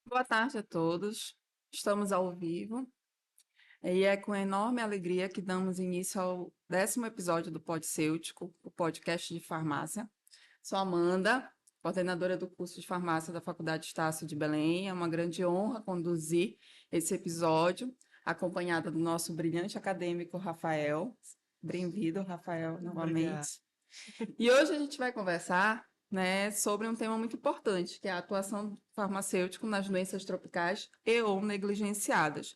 Boa tarde a todos. Estamos ao vivo e é com enorme alegria que damos início ao 10º episódio do Podcêutico, o podcast de farmácia. Sou Amanda, coordenadora do curso de farmácia da Faculdade Estácio de Belém. É uma grande honra conduzir esse episódio, acompanhada do nosso brilhante acadêmico Rafael. Bem-vindo, Rafael, Obrigado. novamente. E hoje a gente vai conversar, né, sobre um tema muito importante, que é a atuação do farmacêutico nas doenças tropicais e ou negligenciadas.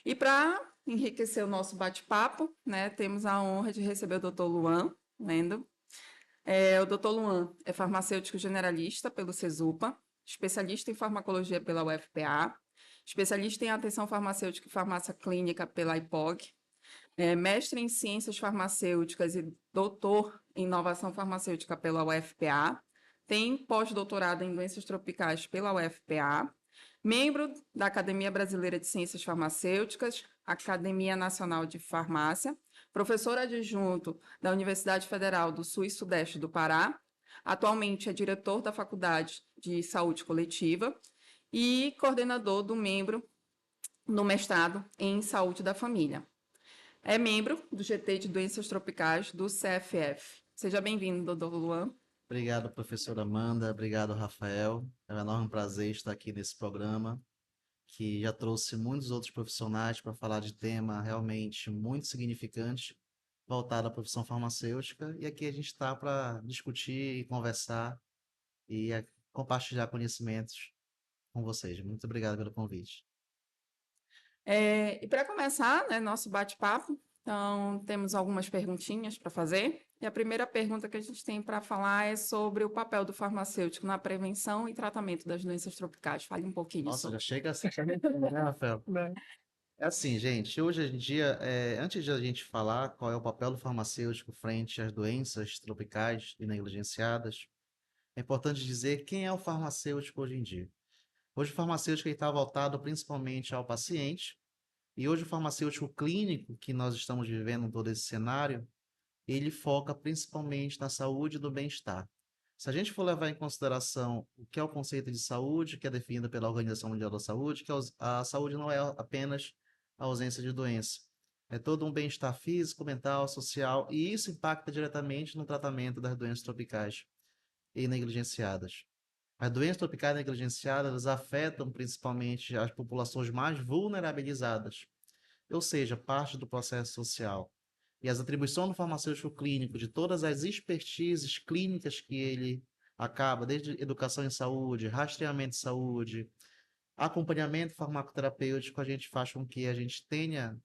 E para enriquecer o nosso bate-papo, né, temos a honra de receber o Dr. Luan Lendo. O Dr. Luan é farmacêutico generalista pelo CESUPA, especialista em farmacologia pela UFPA, especialista em atenção farmacêutica e farmácia clínica pela IPOG, mestre em ciências farmacêuticas e doutor em inovação farmacêutica pela UFPA, tem pós-doutorado em doenças tropicais pela UFPA, membro da Academia Brasileira de Ciências Farmacêuticas, Academia Nacional de Farmácia, professor adjunto da Universidade Federal do Sul e Sudeste do Pará, atualmente é diretor da Faculdade de Saúde Coletiva e coordenador do membro no mestrado em Saúde da Família. É membro do GT de Doenças Tropicais do CFF. Seja bem-vindo, doutor Luan. Obrigado, professora Amanda. Obrigado, Rafael. É um enorme prazer estar aqui nesse programa, que já trouxe muitos outros profissionais para falar de tema realmente muito significante, voltado à profissão farmacêutica. E aqui a gente está para discutir e conversar e compartilhar conhecimentos com vocês. Muito obrigado pelo convite. E para começar, né, nosso bate-papo, então temos algumas perguntinhas para fazer. E a primeira pergunta que a gente tem para falar é sobre o papel do farmacêutico na prevenção e tratamento das doenças tropicais. Fale um pouquinho Nossa, já sobre. chega assim, né, Rafael? É assim, gente, hoje em dia, antes de a gente falar qual é o papel do farmacêutico frente às doenças tropicais e negligenciadas, é importante dizer quem é o farmacêutico hoje em dia. Hoje o farmacêutico está voltado principalmente ao paciente, e hoje o farmacêutico clínico, que nós estamos vivendo todo esse cenário, ele foca principalmente na saúde e do bem-estar. Se a gente for levar em consideração o que é o conceito de saúde, que é definido pela Organização Mundial da Saúde, que a saúde não é apenas a ausência de doença. É todo um bem-estar físico, mental, social, e isso impacta diretamente no tratamento das doenças tropicais e negligenciadas. As doenças tropicais negligenciadas elas afetam principalmente as populações mais vulnerabilizadas, ou seja, parte do processo social. E as atribuições do farmacêutico clínico, de todas as expertises clínicas que ele acaba, desde educação em saúde, rastreamento de saúde, acompanhamento farmacoterapêutico, a gente faz com que a gente tenha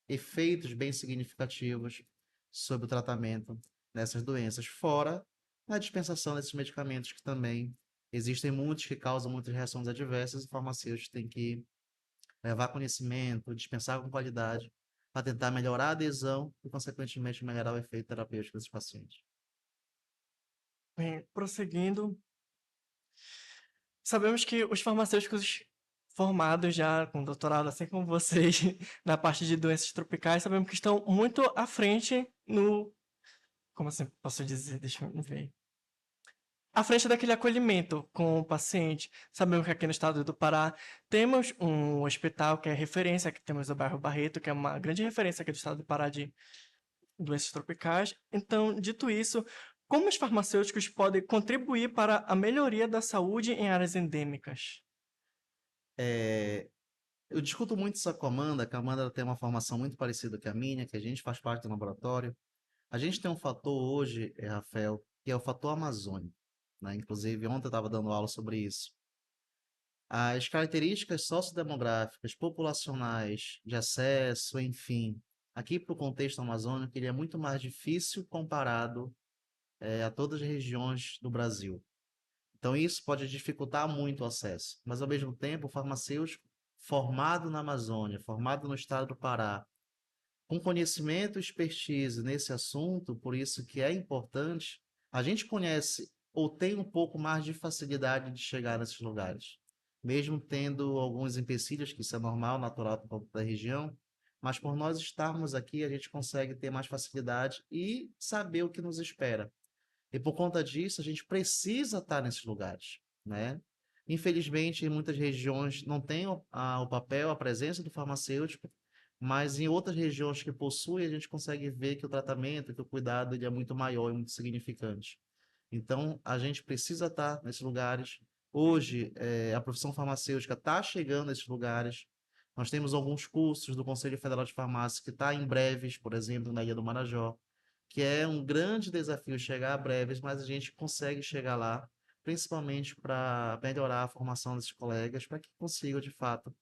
efeitos bem significativos sobre o tratamento dessas doenças, fora a dispensação desses medicamentos que também existem muitos que causam muitas reações adversas e o farmacêutico tem que levar conhecimento, dispensar com qualidade, para tentar melhorar a adesão e, consequentemente, melhorar o efeito terapêutico desses pacientes. Bem, prosseguindo, sabemos que os farmacêuticos formados já com doutorado, assim como vocês, na parte de doenças tropicais, sabemos que estão muito à frente no. Como assim posso dizer? Deixa eu ver. À frente daquele acolhimento com o paciente. Sabemos que aqui no estado do Pará temos um hospital que é referência, que temos o bairro Barreto, que é uma grande referência aqui do estado do Pará de doenças tropicais. Então, dito isso, como os farmacêuticos podem contribuir para a melhoria da saúde em áreas endêmicas? Eu discuto muito isso com a Amanda, que a Amanda tem uma formação muito parecida com a minha, que a gente faz parte do laboratório. A gente tem um fator hoje, Rafael, que é o fator Amazônia, né? Inclusive, ontem eu estava dando aula sobre isso. As características sociodemográficas, populacionais, de acesso, enfim, aqui para o contexto amazônico, ele é muito mais difícil comparado a todas as regiões do Brasil. Então, isso pode dificultar muito o acesso. Mas, ao mesmo tempo, o farmacêutico formado na Amazônia, formado no estado do Pará, com conhecimento e expertise nesse assunto, por isso que é importante, a gente conhece ou tem um pouco mais de facilidade de chegar nesses lugares, mesmo tendo alguns empecilhos, que isso é normal, natural da região, mas por nós estarmos aqui, a gente consegue ter mais facilidade e saber o que nos espera. E por conta disso, a gente precisa estar nesses lugares, né? Infelizmente, em muitas regiões não tem o papel, a presença do farmacêutico, mas em outras regiões que possuem, a gente consegue ver que o tratamento, que o cuidado, ele é muito maior e muito significante. Então, a gente precisa estar nesses lugares. Hoje, a profissão farmacêutica está chegando nesses lugares. Nós temos alguns cursos do Conselho Federal de Farmácia que está em breves, por exemplo, na Ilha do Marajó, que é um grande desafio chegar a breves, mas a gente consegue chegar lá, principalmente para melhorar a formação desses colegas, para que consigam, de fato,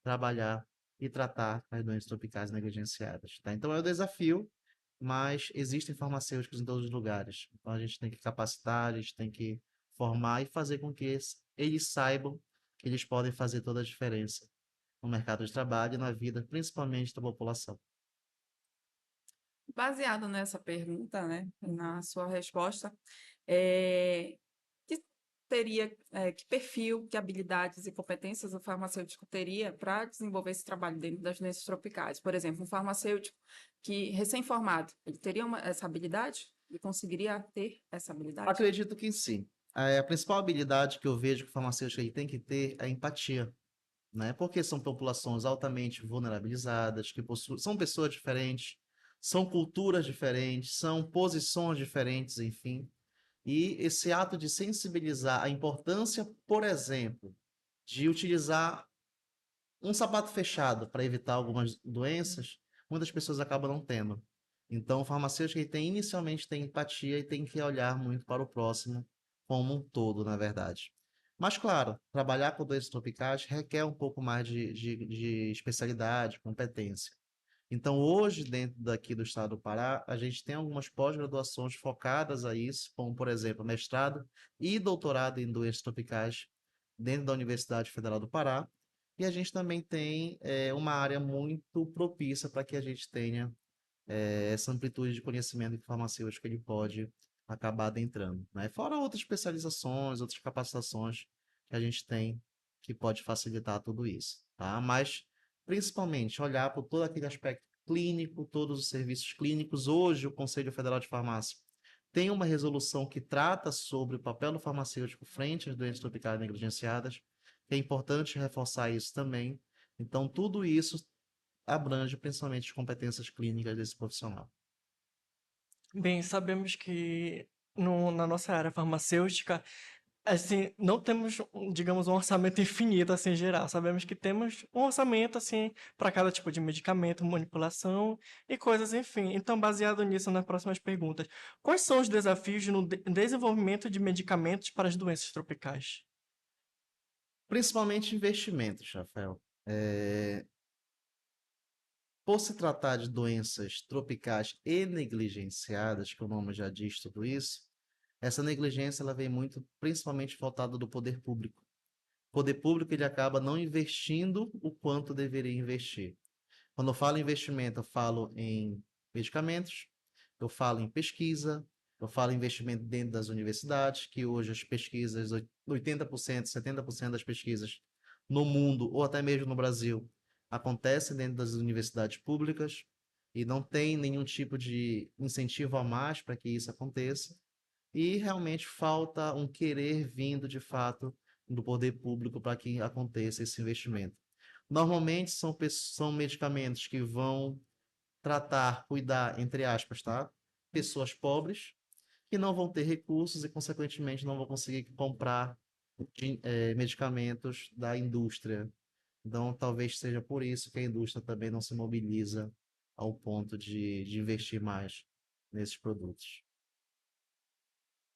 trabalhar e tratar as doenças tropicais negligenciadas, tá? Então é um desafio, mas existem farmacêuticos em todos os lugares. Então a gente tem que capacitar, a gente tem que formar e fazer com que eles saibam que eles podem fazer toda a diferença no mercado de trabalho e na vida, principalmente da população. Baseado nessa pergunta, né, na sua resposta, é, que que perfil, que habilidades e competências o farmacêutico teria para desenvolver esse trabalho dentro das doenças tropicais? Por exemplo, um farmacêutico que recém-formado, ele teria essa habilidade? Ele conseguiria ter essa habilidade? Acredito que sim. A principal habilidade que eu vejo que o farmacêutico ele tem que ter é a empatia, né? Porque são populações altamente vulnerabilizadas, que são pessoas diferentes, são culturas diferentes, são posições diferentes, enfim. E esse ato de sensibilizar a importância, por exemplo, de utilizar um sapato fechado para evitar algumas doenças, muitas pessoas acabam não tendo. Então, o farmacêutico ele tem inicialmente tem empatia e tem que olhar muito para o próximo como um todo, na verdade. Mas, claro, trabalhar com doenças tropicais requer um pouco mais de especialidade, competência. Então, hoje, dentro daqui do estado do Pará, a gente tem algumas pós-graduações focadas a isso, como, por exemplo, mestrado e doutorado em doenças tropicais dentro da Universidade Federal do Pará. E a gente também tem uma área muito propícia para que a gente tenha essa amplitude de conhecimento farmacêutico que ele pode acabar adentrando, né? Fora outras especializações, outras capacitações que a gente tem que pode facilitar tudo isso, tá? Mas, principalmente, olhar por todo aquele aspecto clínico, todos os serviços clínicos. Hoje, o Conselho Federal de Farmácia tem uma resolução que trata sobre o papel do farmacêutico frente às doenças tropicais negligenciadas. É importante reforçar isso também. Então, tudo isso abrange principalmente as competências clínicas desse profissional. Bem, sabemos que na nossa área farmacêutica, assim, não temos, digamos, um orçamento infinito, assim, em geral. Sabemos que temos um orçamento, assim, para cada tipo de medicamento, manipulação e coisas, enfim. Então, baseado nisso, nas próximas perguntas, quais são os desafios no desenvolvimento de medicamentos para as doenças tropicais? Principalmente investimentos, Rafael. Por se tratar de doenças tropicais e negligenciadas, que o nome já diz tudo isso, essa negligência ela vem muito, principalmente faltada do poder público. O poder público ele acaba não investindo o quanto deveria investir. Quando eu falo em investimento, eu falo em medicamentos, eu falo em pesquisa, eu falo em investimento dentro das universidades, que hoje as pesquisas, 80%, 70% das pesquisas no mundo, ou até mesmo no Brasil, acontecem dentro das universidades públicas, e não tem nenhum tipo de incentivo a mais para que isso aconteça. E realmente falta um querer vindo, de fato, do poder público para que aconteça esse investimento. Normalmente são medicamentos que vão tratar, cuidar, entre aspas, tá? Pessoas pobres que não vão ter recursos e, consequentemente, não vão conseguir comprar medicamentos da indústria. Então, talvez seja por isso que a indústria também não se mobiliza ao ponto de investir mais nesses produtos.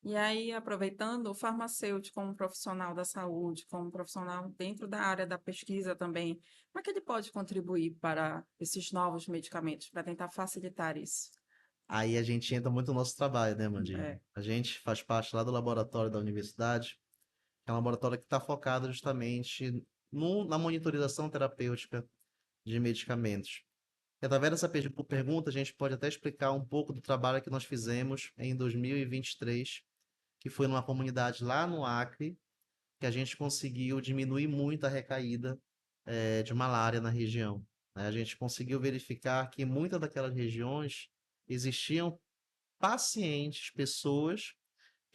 E aí, aproveitando, o farmacêutico como profissional da saúde, como profissional dentro da área da pesquisa também, como é que ele pode contribuir para esses novos medicamentos, para tentar facilitar isso? Aí a gente entra muito no nosso trabalho, né, Mandinha? É. A gente faz parte lá do laboratório da universidade, que é um laboratório que está focado justamente na monitorização terapêutica de medicamentos. E através dessa pergunta, a gente pode até explicar um pouco do trabalho que nós fizemos em 2023, que foi numa comunidade lá no Acre, que a gente conseguiu diminuir muito a recaída de malária na região, né? A gente conseguiu verificar que em muitas daquelas regiões existiam pacientes, pessoas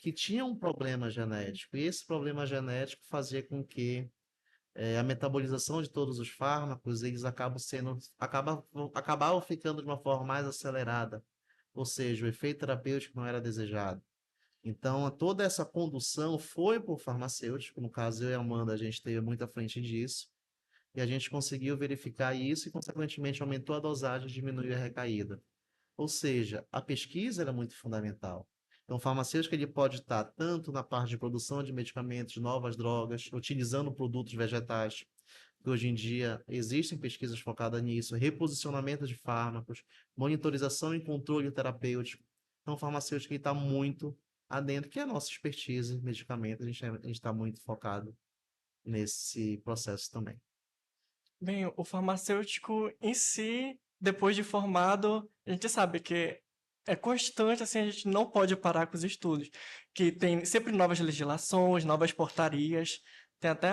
que tinha um problema genético, e esse problema genético fazia com que a metabolização de todos os fármacos, eles acabavam ficando de uma forma mais acelerada, ou seja, o efeito terapêutico não era desejado. Então, toda essa condução foi por farmacêutico, no caso eu e a Amanda, a gente teve muita frente disso, e a gente conseguiu verificar isso e, consequentemente, aumentou a dosagem e diminuiu a recaída. Ou seja, a pesquisa era muito fundamental. Então, o farmacêutico ele pode estar tanto na parte de produção de medicamentos, novas drogas, utilizando produtos vegetais, que hoje em dia existem pesquisas focadas nisso, reposicionamento de fármacos, monitorização e controle terapêutico. Então, o farmacêutico está muito adentro, que é a nossa expertise, medicamentos, a gente está muito focado nesse processo também. Bem, o farmacêutico em si, depois de formado, a gente sabe que é constante, assim, a gente não pode parar com os estudos, que tem sempre novas legislações, novas portarias, tem até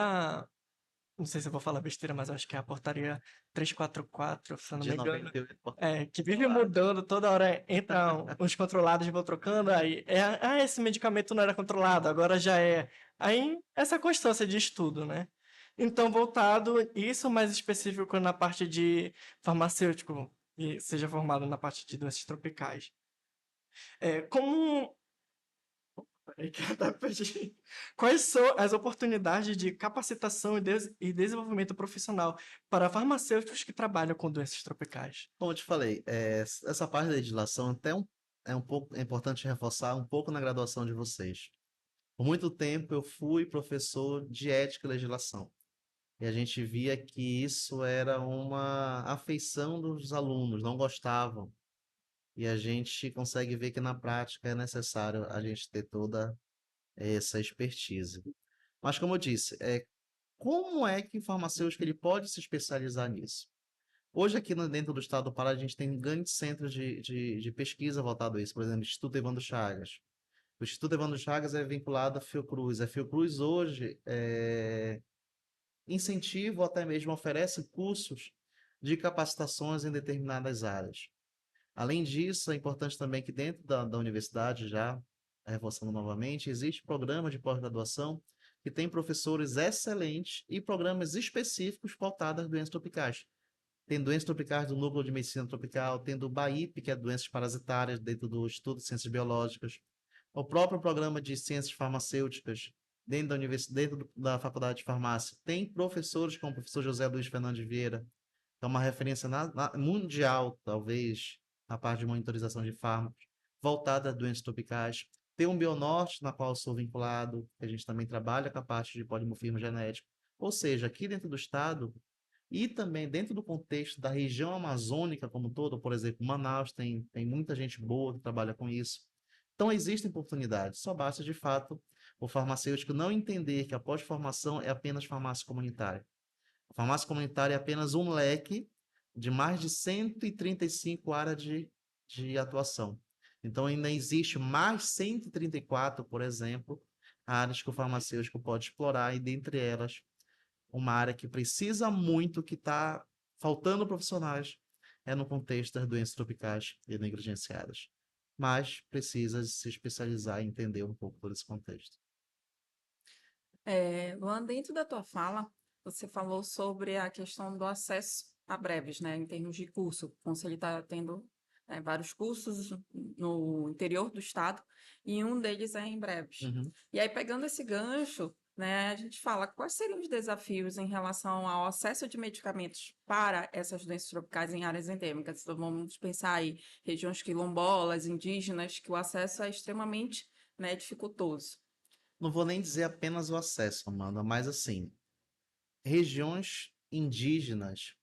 não sei se eu vou falar besteira, mas eu acho que é a portaria 344, se eu não De me engano, 98, que vive mudando, toda hora entram os controlados e vão trocando, aí esse medicamento não era controlado, agora já é. Aí, essa constância de estudo, né? Então, voltado, isso mais específico na parte de farmacêutico, e seja formado na parte de doenças tropicais. Como. Peraí que eu até perdi. Quais são as oportunidades de capacitação e desenvolvimento profissional para farmacêuticos que trabalham com doenças tropicais? Como eu te falei, essa parte da legislação é importante reforçar um pouco na graduação de vocês. Por muito tempo eu fui professor de ética e legislação. E a gente via que isso era uma afeição dos alunos, não gostavam. E a gente consegue ver que na prática é necessário a gente ter toda essa expertise. Mas como eu disse, como é que o farmacêutico ele pode se especializar nisso? Hoje, aqui dentro do estado do Pará, a gente tem grandes centros de pesquisa voltado a isso. Por exemplo, o Instituto Evandro Chagas. O Instituto Evandro Chagas é vinculado à Fiocruz. A Fiocruz hoje incentiva ou até mesmo oferece cursos de capacitações em determinadas áreas. Além disso, é importante também que dentro da universidade, já reforçando novamente, existe programa de pós-graduação que tem professores excelentes e programas específicos voltados às doenças tropicais. Tem doenças tropicais do núcleo de medicina tropical, tem do BAIP, que é doenças parasitárias, dentro do Estudo de Ciências Biológicas. O próprio programa de ciências farmacêuticas, dentro da Faculdade de Farmácia, tem professores como o professor José Luiz Fernandes Vieira, que é uma referência mundial, talvez, na parte de monitorização de fármacos, voltada a doenças tropicais. Tem um Bionorte, na qual eu sou vinculado, que a gente também trabalha com a parte de polimorfismo genético. Ou seja, aqui dentro do estado, e também dentro do contexto da região amazônica como um todo, por exemplo, Manaus tem muita gente boa que trabalha com isso. Então existem oportunidades, só basta de fato o farmacêutico não entender que a pós-formação é apenas farmácia comunitária. A farmácia comunitária é apenas um leque de mais de 135 áreas de atuação. Então ainda existe mais 134, por exemplo, áreas que o farmacêutico pode explorar, e dentre elas uma área que precisa muito, que está faltando profissionais, é no contexto das doenças tropicais e negligenciadas. Mas precisa se especializar e entender um pouco todo esse contexto. Luan, dentro da tua fala, você falou sobre a questão do acesso a breves, né, em termos de curso. O Conselho está tendo vários cursos no interior do estado e um deles é em breves. Uhum. E aí, pegando esse gancho, né, a gente fala quais seriam os desafios em relação ao acesso de medicamentos para essas doenças tropicais em áreas endêmicas. Então, vamos pensar aí, regiões quilombolas, indígenas, que o acesso é extremamente, né, dificultoso. Não vou nem dizer apenas o acesso, Amanda, mas assim, regiões indígenas,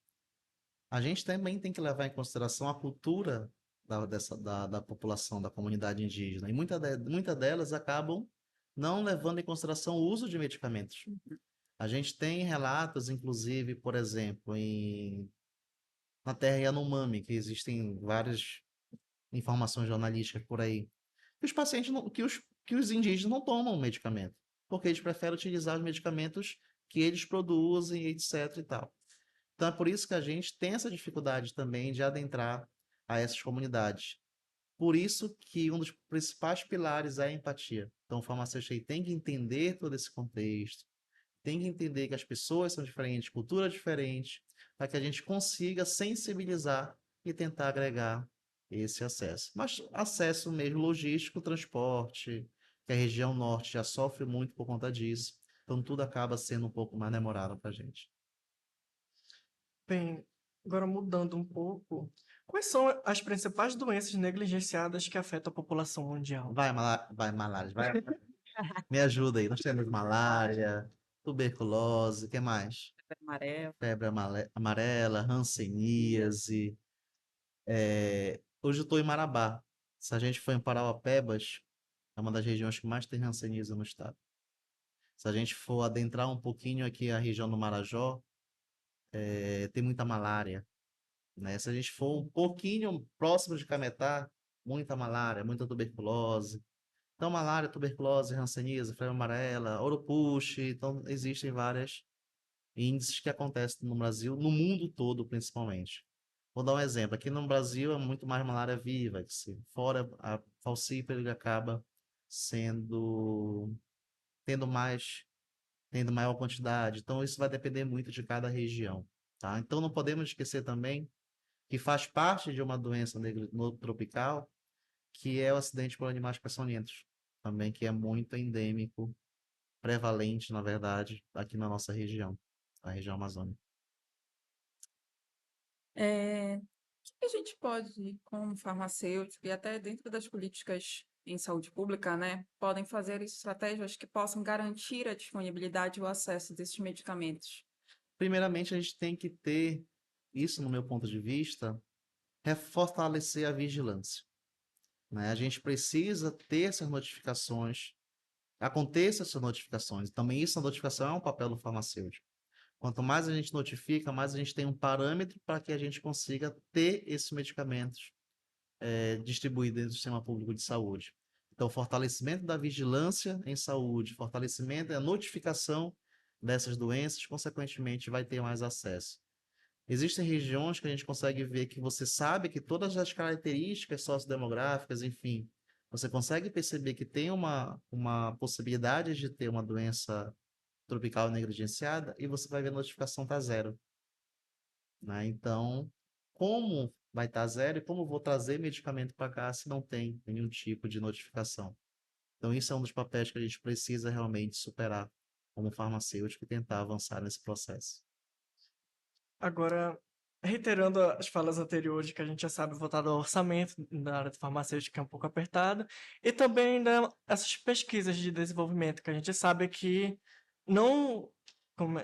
a gente também tem que levar em consideração a cultura da população, da comunidade indígena. E muitas delas acabam não levando em consideração o uso de medicamentos. A gente tem relatos, inclusive, por exemplo, na terra Yanomami, que existem várias informações jornalísticas por aí, que os pacientes, que os indígenas não tomam medicamento, porque eles preferem utilizar os medicamentos que eles produzem, etc. e tal. Então é por isso que a gente tem essa dificuldade também de adentrar a essas comunidades. Por isso que um dos principais pilares é a empatia. Então, o farmacêutico aí tem que entender todo esse contexto, tem que entender que as pessoas são diferentes, culturas diferentes, para que a gente consiga sensibilizar e tentar agregar esse acesso. Mas acesso mesmo logístico, transporte, que a região norte já sofre muito por conta disso. Então tudo acaba sendo um pouco mais demorado para a gente. Bem, agora mudando um pouco, quais são as principais doenças negligenciadas que afetam a população mundial? Vai, malária, vai. Me ajuda aí. Nós temos malária, tuberculose, o que mais? Amarelo. Febre amarela, hanseníase. Hoje eu estou em Marabá. Se a gente for em Parauapebas, é uma das regiões que mais tem hanseníase no estado. Se a gente for adentrar um pouquinho aqui a região do Marajó, tem muita malária, né? Se a gente for um pouquinho próximo de Cametá, muita malária, muita tuberculose. Então, malária, tuberculose, hanseníase, febre amarela, ouro-puxe. Então, existem vários índices que acontecem no Brasil, no mundo todo, principalmente. Vou dar um exemplo. Aqui no Brasil é muito mais malária viva, que se fora a falciparu ele acaba sendo tendo mais tendo maior quantidade. Então isso vai depender muito de cada região, tá? Então não podemos esquecer também que faz parte de uma doença tropical, que é o acidente por animais peçonhentos, também que é muito endêmico, prevalente, na verdade, aqui na nossa região, a região amazônica. O que a gente pode, como farmacêutico e até dentro das políticas em saúde pública, né, podem fazer estratégias que possam garantir a disponibilidade e o acesso desses medicamentos? Primeiramente, a gente tem que ter, isso no meu ponto de vista, é fortalecer a vigilância, né? A gente precisa ter essas notificações, aconteça essas notificações. Também isso, a notificação é um papel do farmacêutico. Quanto mais a gente notifica, mais a gente tem um parâmetro para que a gente consiga ter esses medicamentos distribuídos dentro do sistema público de saúde. Então, fortalecimento da vigilância em saúde, fortalecimento da notificação dessas doenças, consequentemente, vai ter mais acesso. Existem regiões que a gente consegue ver que você sabe que todas as características sociodemográficas, enfim, você consegue perceber que tem uma possibilidade de ter uma doença tropical negligenciada e você vai ver a notificação tá zero, né? Então, como vai estar zero e como vou trazer medicamento para cá se não tem nenhum tipo de notificação? Então, isso é um dos papéis que a gente precisa realmente superar como farmacêutico e tentar avançar nesse processo. Agora, reiterando as falas anteriores, que a gente já sabe voltado ao orçamento da área de farmacêutica, que é um pouco apertado, e também ainda essas pesquisas de desenvolvimento, que a gente sabe que não,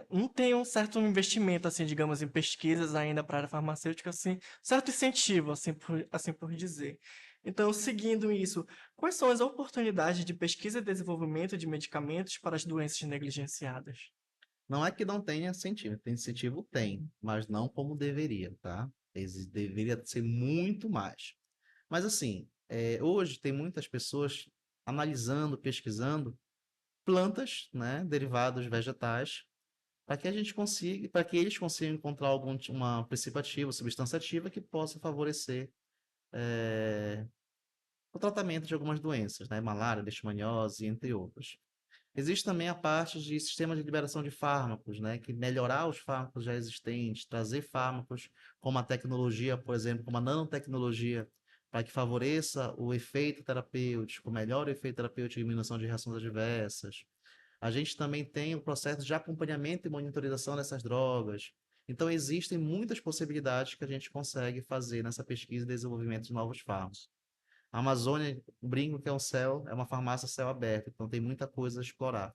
não tem um certo investimento, assim, digamos, em pesquisas ainda para a área farmacêutica, assim, certo incentivo, assim por dizer. Então, seguindo isso, quais são as oportunidades de pesquisa e desenvolvimento de medicamentos para as doenças negligenciadas? Não é que não tenha incentivo tem, mas não como deveria, tá? Deveria ser muito mais. Mas assim, hoje tem muitas pessoas analisando, pesquisando plantas, né, derivados vegetais, para que a gente consiga, para que eles consigam encontrar uma princípio ativo, substância ativa que possa favorecer eh, o tratamento de algumas doenças, né, malária, leishmaniose, entre outras. Existe também a parte de sistema de liberação de fármacos, né? Que melhorar os fármacos já existentes, trazer fármacos como a tecnologia, por exemplo, como a nanotecnologia, para que favoreça o efeito terapêutico, melhore o efeito terapêutico e diminuição de reações adversas. A gente também tem o processo de acompanhamento e monitorização dessas drogas. Então, existem muitas possibilidades que a gente consegue fazer nessa pesquisa e desenvolvimento de novos fármacos. A Amazônia, brinco que é um céu, é uma farmácia a céu aberto, então tem muita coisa a explorar.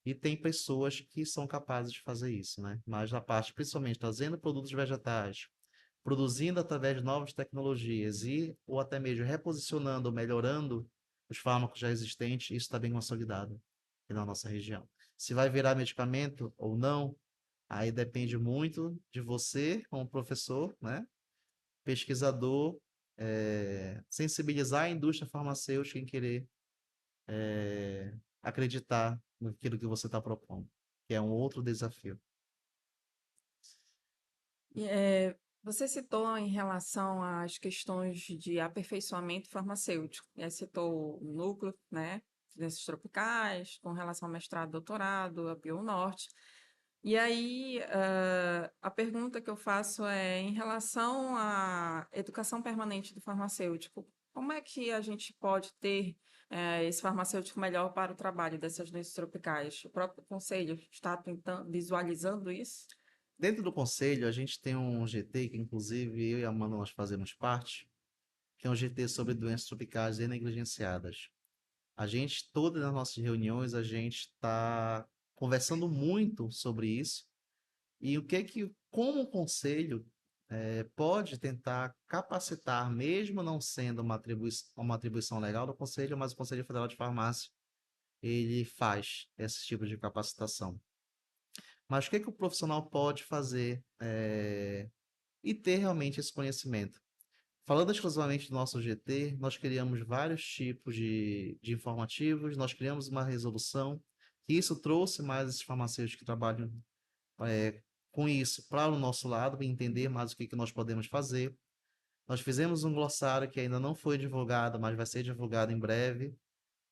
E tem pessoas que são capazes de fazer isso, né? Mas na parte, principalmente, trazendo produtos vegetais, produzindo através de novas tecnologias e ou até mesmo reposicionando, melhorando os fármacos já existentes, isso está bem consolidado aqui na nossa região. Se vai virar medicamento ou não, aí depende muito de você, como professor, né? Pesquisador, sensibilizar a indústria farmacêutica em querer acreditar naquilo que você está propondo, que é um outro desafio. Você citou em relação às questões de aperfeiçoamento farmacêutico, e aí citou o núcleo, né, de doenças tropicais, com relação ao mestrado, doutorado, a BioNorte. E aí, a pergunta que eu faço é, em relação à educação permanente do farmacêutico, como é que a gente pode ter esse farmacêutico melhor para o trabalho dessas doenças tropicais? O próprio conselho está tentando, visualizando isso? Dentro do conselho, a gente tem um GT, que inclusive eu e a Amanda nós fazemos parte, que é um GT sobre doenças tropicais e negligenciadas. A gente, todas as nossas reuniões, a gente está conversando muito sobre isso e o que é que, como o conselho, pode tentar capacitar, mesmo não sendo uma atribuição legal do conselho, mas o Conselho Federal de Farmácia, ele faz esse tipo de capacitação. Mas o que é que o profissional pode fazer e ter realmente esse conhecimento? Falando exclusivamente do nosso GT, nós criamos vários tipos de informativos, nós criamos uma resolução, que isso trouxe mais esses farmacêuticos que trabalham com isso para o nosso lado, para entender mais o que nós podemos fazer. Nós fizemos um glossário que ainda não foi divulgado, mas vai ser divulgado em breve.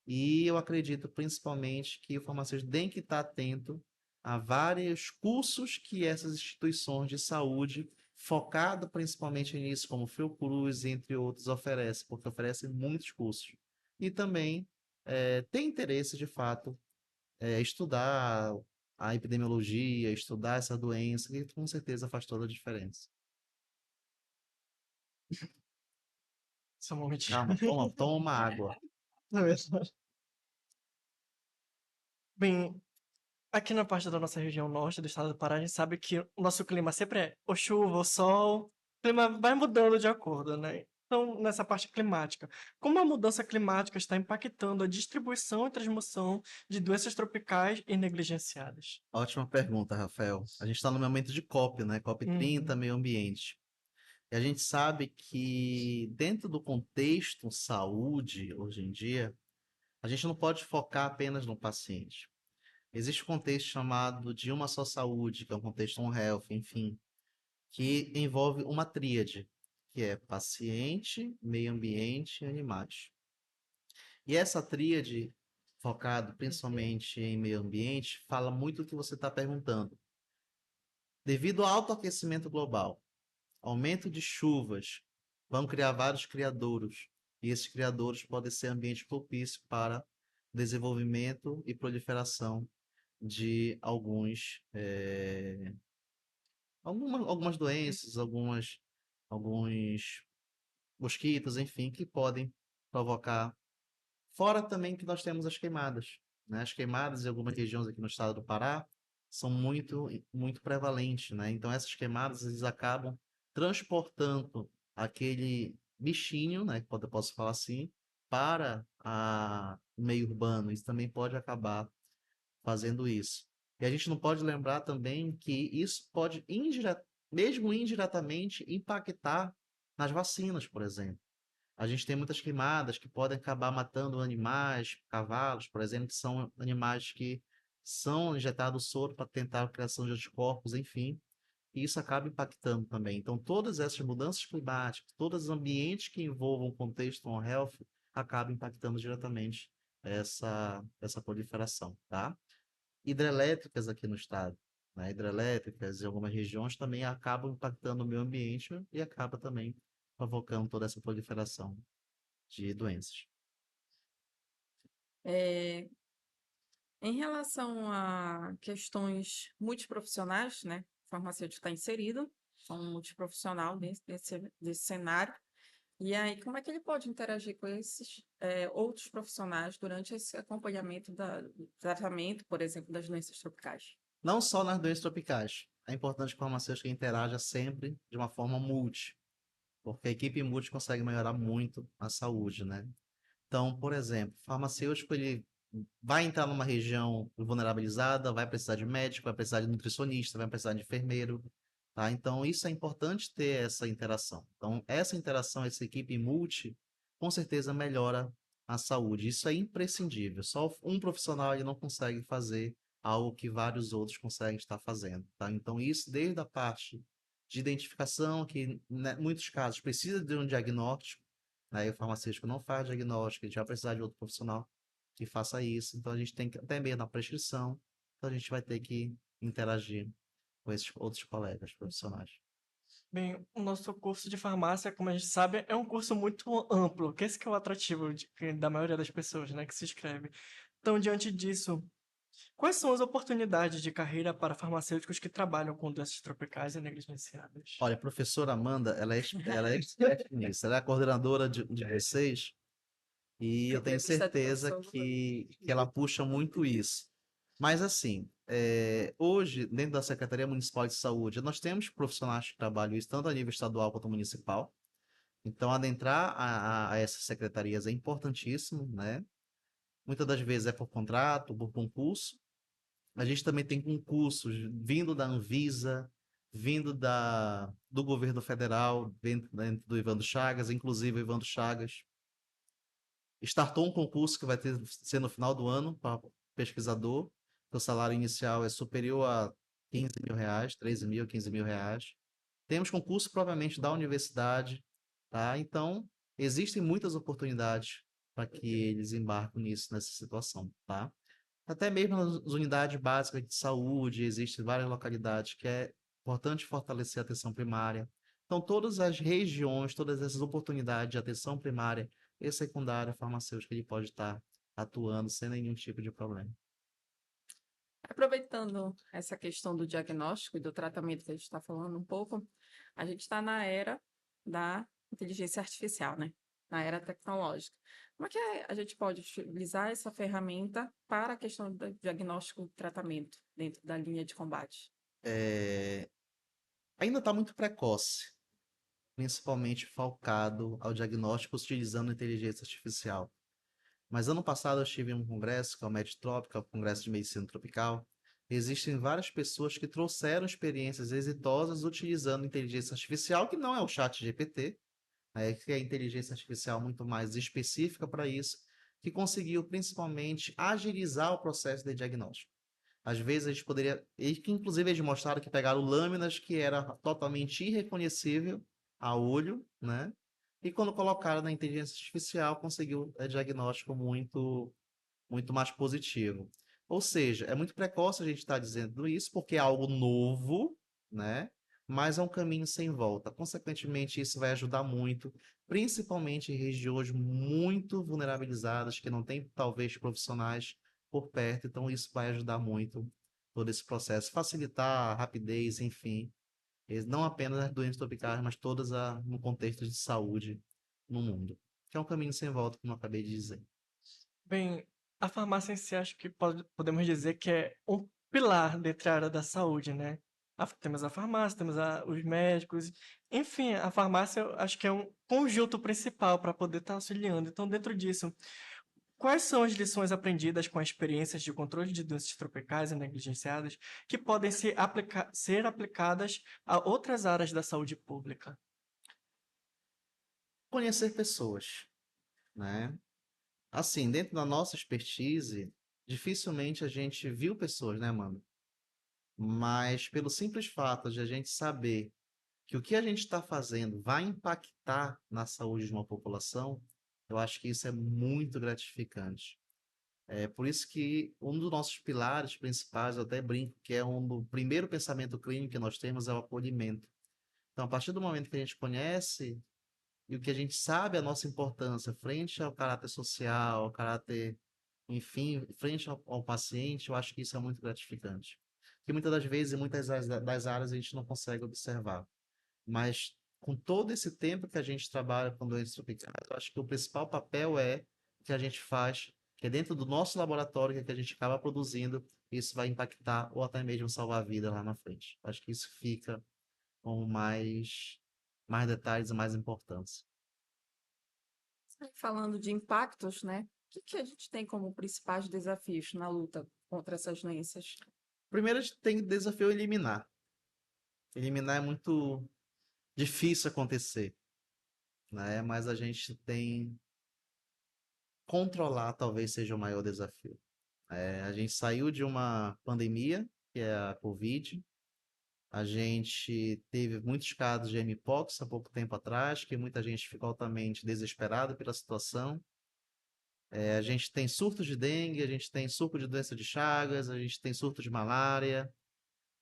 E eu acredito principalmente que o farmacêutico tem que estar atento a vários cursos que essas instituições de saúde, focado principalmente nisso, como Fiocruz, entre outros, oferecem, porque oferecem muitos cursos. E também tem interesse, de fato, estudar a epidemiologia, estudar essa doença, que com certeza faz toda a diferença. Só um momentinho. Calma, toma uma água. Não, é só- Bem, aqui na parte da nossa região norte do estado do Pará, a gente sabe que o nosso clima sempre é ou chuva ou sol, o clima vai mudando de acordo, né? Então, nessa parte climática, como a mudança climática está impactando a distribuição e transmissão de doenças tropicais e negligenciadas? Ótima pergunta, Rafael. A gente está no momento de COP, né? COP 30, Uhum, meio ambiente. E a gente sabe que dentro do contexto saúde, hoje em dia, a gente não pode focar apenas no paciente. Existe um contexto chamado de uma só saúde, que é um contexto One Health, enfim, que envolve uma tríade, que é paciente, meio ambiente e animais. E essa tríade, focado principalmente em meio ambiente, fala muito do que você está perguntando. Devido ao alto aquecimento global, aumento de chuvas, vão criar vários criadouros, e esses criadouros podem ser ambiente propício para desenvolvimento e proliferação de algumas doenças, alguns mosquitos, enfim, que podem provocar. Fora também que nós temos as queimadas, né? As queimadas em algumas regiões aqui no estado do Pará são muito prevalentes, né? Então essas queimadas eles acabam transportando aquele bichinho, né? Posso falar assim, para o meio urbano. Isso também pode acabar fazendo isso. E a gente não pode lembrar também que isso pode, mesmo indiretamente, impactar nas vacinas, por exemplo. A gente tem muitas queimadas que podem acabar matando animais, cavalos, por exemplo, que são animais que são injetados soro para tentar a criação de anticorpos, enfim, e isso acaba impactando também. Então, todas essas mudanças climáticas, todos os ambientes que envolvam o contexto One Health, acabam impactando diretamente essa proliferação, tá? Hidrelétricas aqui no estado, né? Hidrelétricas em algumas regiões também acabam impactando o meio ambiente e acaba também provocando toda essa proliferação de doenças. É, em relação a questões multiprofissionais, né? O farmacêutico está inserido, são um multiprofissional desse cenário. E aí, como é que ele pode interagir com esses outros profissionais durante esse acompanhamento do tratamento, por exemplo, das doenças tropicais? Não só nas doenças tropicais. É importante que o farmacêutico interaja sempre de uma forma multi, porque a equipe multi consegue melhorar muito a saúde, né? Então, por exemplo, o farmacêutico ele vai entrar numa região vulnerabilizada, vai precisar de médico, vai precisar de nutricionista, vai precisar de enfermeiro, tá? Então, isso é importante ter essa interação. Então, essa interação, essa equipe multi, com certeza melhora a saúde. Isso é imprescindível. Só um profissional ele não consegue fazer algo que vários outros conseguem estar fazendo, tá? Então, isso desde a parte de identificação, que né, em muitos casos precisa de um diagnóstico, aí o farmacêutico não faz diagnóstico, a gente vai precisar de outro profissional que faça isso, então a gente tem que, até mesmo na prescrição, então a gente vai ter que interagir com esses outros colegas profissionais. Bem, o nosso curso de farmácia, como a gente sabe, é um curso muito amplo, que esse que é o atrativo da maioria das pessoas, né, que se inscreve. Então, diante disso, quais são as oportunidades de carreira para farmacêuticos que trabalham com doenças tropicais e negligenciadas? Olha, a professora Amanda, ela é expert nisso, ela é a coordenadora de vocês, e eu tenho Entrevista do certeza professor. que ela puxa muito isso. Mas assim, hoje, dentro da Secretaria Municipal de Saúde, nós temos profissionais que trabalham isso tanto a nível estadual quanto municipal. Então, adentrar a essas secretarias é importantíssimo, né? Muitas das vezes é por contrato, por concurso. A gente também tem concursos vindo da Anvisa, vindo do governo federal, dentro do Evandro Chagas, inclusive o Evandro Chagas startou um concurso que vai ser no final do ano para pesquisador, que o salário inicial é superior a R$ 15.000, 13 mil, R$ 15.000. Temos concurso propriamente da universidade, tá? Então, existem muitas oportunidades para que eles embarquem nessa situação, tá? Até mesmo nas unidades básicas de saúde, existem várias localidades que é importante fortalecer a atenção primária. Então, todas as regiões, todas essas oportunidades de atenção primária e secundária farmacêutica, ele pode estar atuando sem nenhum tipo de problema. Aproveitando essa questão do diagnóstico e do tratamento que a gente está falando um pouco, a gente está na era da inteligência artificial, né? Na era tecnológica. Como é que a gente pode utilizar essa ferramenta para a questão do diagnóstico e tratamento dentro da linha de combate? É, ainda está muito precoce, principalmente focado ao diagnóstico utilizando inteligência artificial. Mas ano passado eu estive em um congresso, que é o MedTrop, que é o Congresso de Medicina Tropical. Existem várias pessoas que trouxeram experiências exitosas utilizando inteligência artificial, que não é o chat GPT, que é a inteligência artificial muito mais específica para isso, que conseguiu principalmente agilizar o processo de diagnóstico. Às vezes a gente poderia, e que inclusive eles mostraram que pegaram lâminas que era totalmente irreconhecível a olho, né? E quando colocaram na inteligência artificial, conseguiu diagnóstico muito mais positivo. Ou seja, é muito precoce a gente estar dizendo isso, porque é algo novo, né? Mas é um caminho sem volta. Consequentemente, isso vai ajudar muito, principalmente em regiões muito vulnerabilizadas, que não tem, talvez, profissionais por perto. Então, isso vai ajudar muito todo esse processo, facilitar a rapidez, enfim. Não apenas as doenças tropicais, mas todas no contexto de saúde no mundo. Que é um caminho sem volta, como eu acabei de dizer. Bem, a farmácia em si acho que podemos dizer que é um pilar dentro da área da saúde, né? Temos a farmácia, temos os médicos, enfim, a farmácia eu acho que é um conjunto principal para poder estar auxiliando. Então, dentro disso, quais são as lições aprendidas com as experiências de controle de doenças tropicais e negligenciadas que podem ser aplicadas a outras áreas da saúde pública? Conhecer pessoas, né? Assim, dentro da nossa expertise, dificilmente a gente viu pessoas, né, mano? Mas pelo simples fato de a gente saber que o que a gente está fazendo vai impactar na saúde de uma população, eu acho que isso é muito gratificante. É por isso que um dos nossos pilares principais, eu até brinco, que é do primeiro pensamento clínico que nós temos é o acolhimento. Então, a partir do momento que a gente conhece e o que a gente sabe a nossa importância frente ao caráter social, ao caráter, enfim, frente ao paciente, eu acho que isso é muito gratificante. Que muitas das vezes, em muitas das áreas, a gente não consegue observar. Mas com todo esse tempo que a gente trabalha com doenças tropicais, eu acho que o principal papel é o que a gente faz, que é dentro do nosso laboratório, que a gente acaba produzindo, isso vai impactar ou até mesmo salvar a vida lá na frente. Acho que isso fica com mais detalhes e mais importância. Falando de impactos, né? O que a gente tem como principais desafios na luta contra essas doenças? Primeiro, a gente tem o desafio eliminar. Eliminar é muito difícil acontecer, né? Mas a gente tem controlar talvez seja o maior desafio. A gente saiu de uma pandemia, que é a Covid, A gente teve muitos casos de mpox há pouco tempo atrás, que muita gente ficou altamente desesperada pela situação. A gente tem surtos de dengue, a gente tem surto de doença de Chagas, a gente tem surto de malária.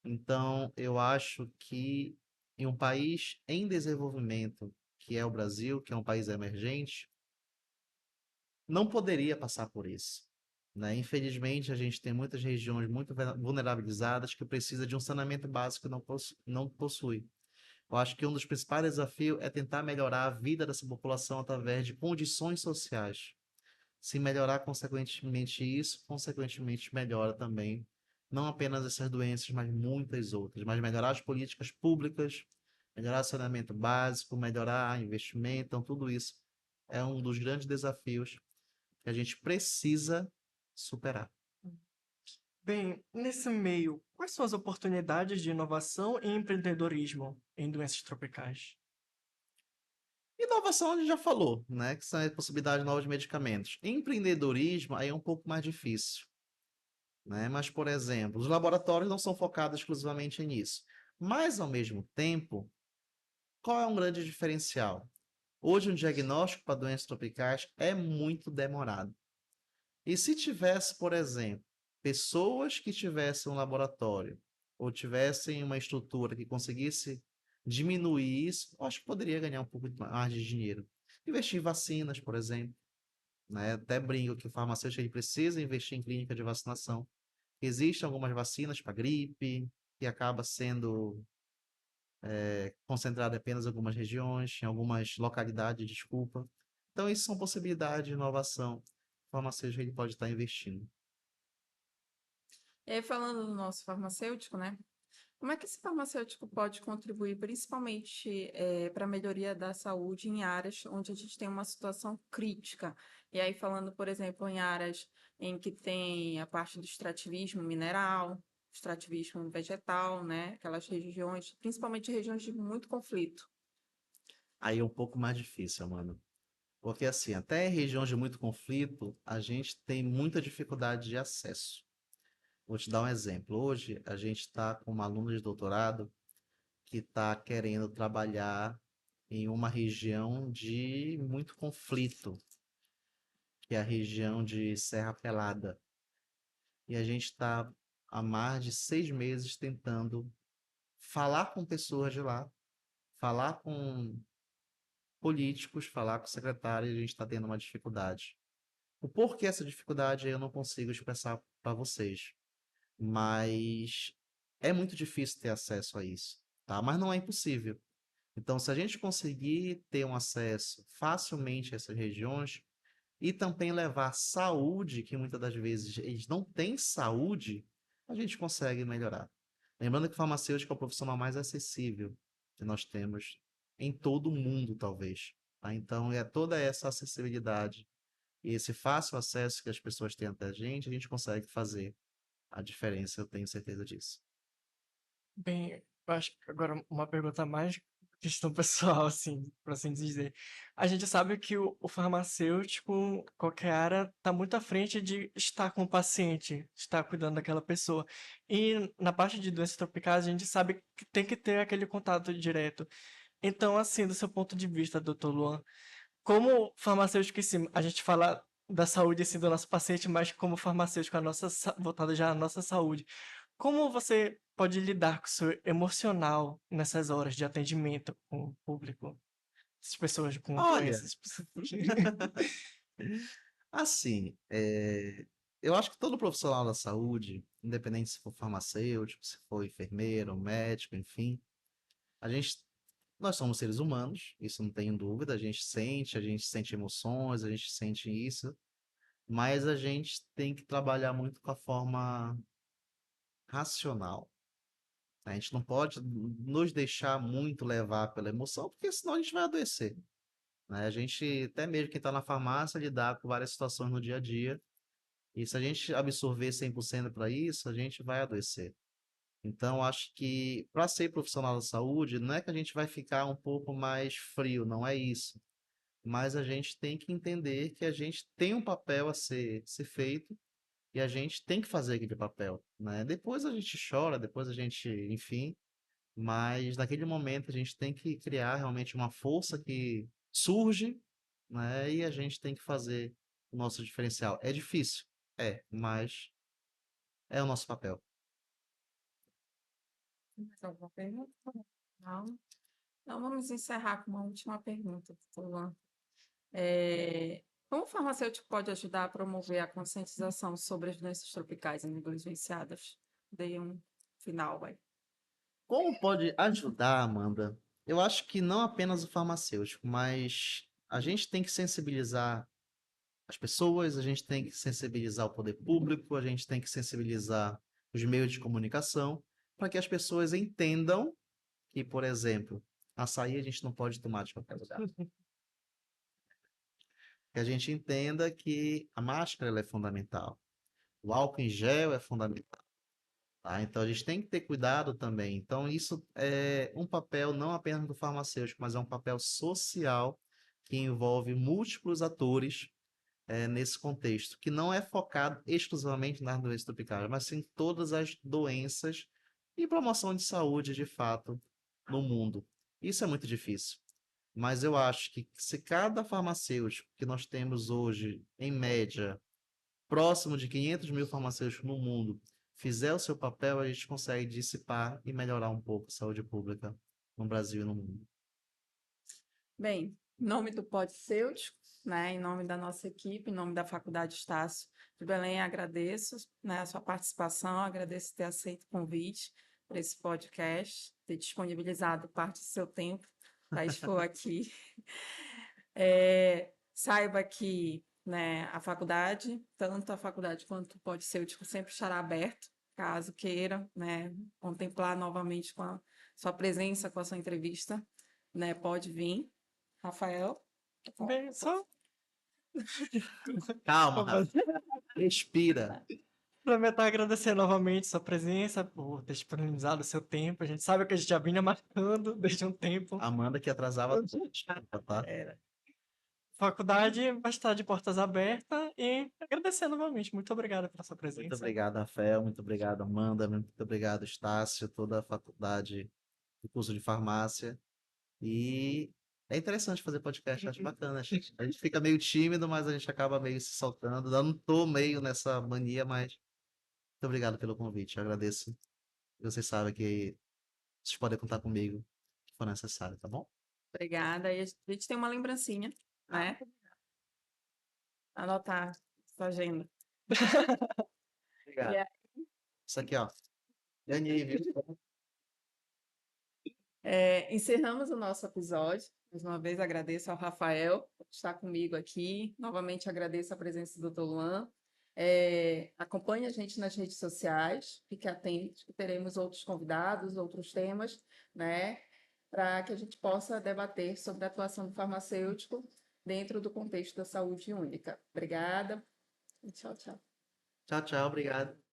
Então, eu acho que em um país em desenvolvimento, que é o Brasil, que é um país emergente, não poderia passar por isso, né? Infelizmente, a gente tem muitas regiões muito vulnerabilizadas que precisam de um saneamento básico e não possui. Eu acho que um dos principais desafios é tentar melhorar a vida dessa população através de condições sociais. Se melhorar consequentemente isso, consequentemente melhora também não apenas essas doenças, mas muitas outras. Mas melhorar as políticas públicas, melhorar o saneamento básico, melhorar investimento, então tudo isso é um dos grandes desafios que a gente precisa superar. Bem, nesse meio, quais são as oportunidades de inovação e empreendedorismo em doenças tropicais? Inovação a gente já falou, né? Que são a possibilidade de novos medicamentos. Empreendedorismo aí é um pouco mais difícil, né? Mas, por exemplo, os laboratórios não são focados exclusivamente nisso. Mas, ao mesmo tempo, qual é um grande diferencial? Hoje, um diagnóstico para doenças tropicais é muito demorado. E se tivesse, por exemplo, pessoas que tivessem um laboratório ou tivessem uma estrutura que conseguisse diminuir isso, eu acho que poderia ganhar um pouco mais de dinheiro. Investir em vacinas, por exemplo, né? Até brinco que o farmacêutico ele precisa investir em clínica de vacinação. Existem algumas vacinas para gripe, que acaba sendo concentrada apenas em algumas regiões, em algumas localidades, desculpa. Então, isso são possibilidades de inovação. O farmacêutico ele pode estar investindo. E aí, falando do nosso farmacêutico, né? Como é que esse farmacêutico pode contribuir, principalmente, para a melhoria da saúde em áreas onde a gente tem uma situação crítica? E aí, falando, por exemplo, em áreas em que tem a parte do extrativismo mineral, extrativismo vegetal, né? Aquelas regiões, principalmente regiões de muito conflito. Aí é um pouco mais difícil, mano. Porque assim, até em regiões de muito conflito, a gente tem muita dificuldade de acesso. Vou te dar um exemplo. Hoje, a gente está com uma aluna de doutorado que está querendo trabalhar em uma região de muito conflito, que é a região de Serra Pelada. E a gente está há mais de 6 meses tentando falar com pessoas de lá, falar com políticos, falar com secretários, e a gente está tendo uma dificuldade. O porquê essa dificuldade eu não consigo expressar para vocês, mas é muito difícil ter acesso a isso, tá? Mas não é impossível. Então, se a gente conseguir ter um acesso facilmente a essas regiões e também levar saúde, que muitas das vezes eles não têm saúde, a gente consegue melhorar. Lembrando que o farmacêutico é o profissional mais acessível que nós temos em todo o mundo, talvez. Tá? Então, é toda essa acessibilidade e esse fácil acesso que as pessoas têm até a gente consegue fazer a diferença, eu tenho certeza disso. Bem, eu acho que agora uma pergunta mais questão pessoal, assim, por assim dizer. A gente sabe que o farmacêutico, qualquer área, está muito à frente de estar com o paciente, estar cuidando daquela pessoa. E na parte de doenças tropicais, a gente sabe que tem que ter aquele contato direto. Então, assim, do seu ponto de vista, doutor Luan, como farmacêutico, assim, a gente fala da saúde, assim, do nosso paciente, mas como farmacêutico, voltado já à nossa saúde. Como você pode lidar com o seu emocional nessas horas de atendimento com o público? Essas pessoas com Olha, doenças. assim, eu acho que todo profissional da saúde, independente se for farmacêutico, se for enfermeiro, médico, enfim, a gente, nós somos seres humanos, isso não tenho dúvida, a gente sente emoções, a gente sente isso, mas a gente tem que trabalhar muito com a forma racional. A gente não pode nos deixar muito levar pela emoção, porque senão a gente vai adoecer, né? A gente, até mesmo quem está na farmácia, lidar com várias situações no dia a dia, e se a gente absorver 100% para isso, a gente vai adoecer. Então, acho que para ser profissional da saúde, não é que a gente vai ficar um pouco mais frio, não é isso. Mas a gente tem que entender que a gente tem um papel a ser feito e a gente tem que fazer aquele papel, né? Depois a gente chora, depois a gente, enfim, mas naquele momento a gente tem que criar realmente uma força que surge, né? E a gente tem que fazer o nosso diferencial. É difícil, mas é o nosso papel. Tem mais alguma pergunta? Não. Então, vamos encerrar com uma última pergunta, doutor Luan. Como o farmacêutico pode ajudar a promover a conscientização sobre as doenças tropicais e negligenciadas? Dei um final, vai. Como pode ajudar, Amanda? Eu acho que não apenas o farmacêutico, mas a gente tem que sensibilizar as pessoas, a gente tem que sensibilizar o poder público, a gente tem que sensibilizar os meios de comunicação, para que as pessoas entendam que, por exemplo, açaí a gente não pode tomar de qualquer lugar. Que a gente entenda que a máscara ela é fundamental, o álcool em gel é fundamental. Tá? Então a gente tem que ter cuidado também. Então isso é um papel não apenas do farmacêutico, mas é um papel social que envolve múltiplos atores nesse contexto, que não é focado exclusivamente nas doenças tropicais, mas sim todas as doenças e promoção de saúde de fato no mundo. Isso é muito difícil. Mas eu acho que se cada farmacêutico que nós temos hoje, em média, próximo de 500 mil farmacêuticos no mundo, fizer o seu papel, a gente consegue dissipar e melhorar um pouco a saúde pública no Brasil e no mundo. Bem, em nome do Podcêutico, né, em nome da nossa equipe, em nome da Faculdade Estácio de Belém, agradeço, né, a sua participação, agradeço ter aceito o convite para esse podcast, ter disponibilizado parte do seu tempo para expor aqui. Saiba que, né, a faculdade, tanto a faculdade quanto o Podcêutico, sempre estará aberto, caso queira, né, contemplar novamente com a sua presença, com a sua entrevista, né, pode vir. Rafael? Bem, só Calma, Rafa. Respira. complementar e agradecer novamente sua presença, por ter disponibilizado o seu tempo. A gente sabe que a gente já vinha marcando desde um tempo. Amanda que atrasava tudo, desculpa, tá? Faculdade vai estar de portas abertas e agradecer novamente. Muito obrigado pela sua Muito presença. obrigado, Rafael. Muito obrigado, Amanda. Muito obrigado, Estácio, toda a faculdade do curso de farmácia. E é interessante fazer podcast, acho bacana. A gente fica meio tímido, mas a gente acaba meio se soltando. Eu não tô meio nessa mania, mas muito obrigado pelo convite. Eu agradeço. E vocês sabem que vocês podem contar comigo se for necessário, tá bom? Obrigada. E a gente tem uma lembrancinha, né? Anotar sua agenda. Obrigado. E Isso aqui, ó. Ganhei, viu? encerramos o nosso episódio. Mais uma vez agradeço ao Rafael por estar comigo aqui. Novamente agradeço a presença do Dr. Luan. Acompanhe a gente nas redes sociais, fique atento, que teremos outros convidados, outros temas, né? Para que a gente possa debater sobre a atuação do farmacêutico dentro do contexto da saúde única. Obrigada e tchau, tchau. Tchau, tchau. Obrigado.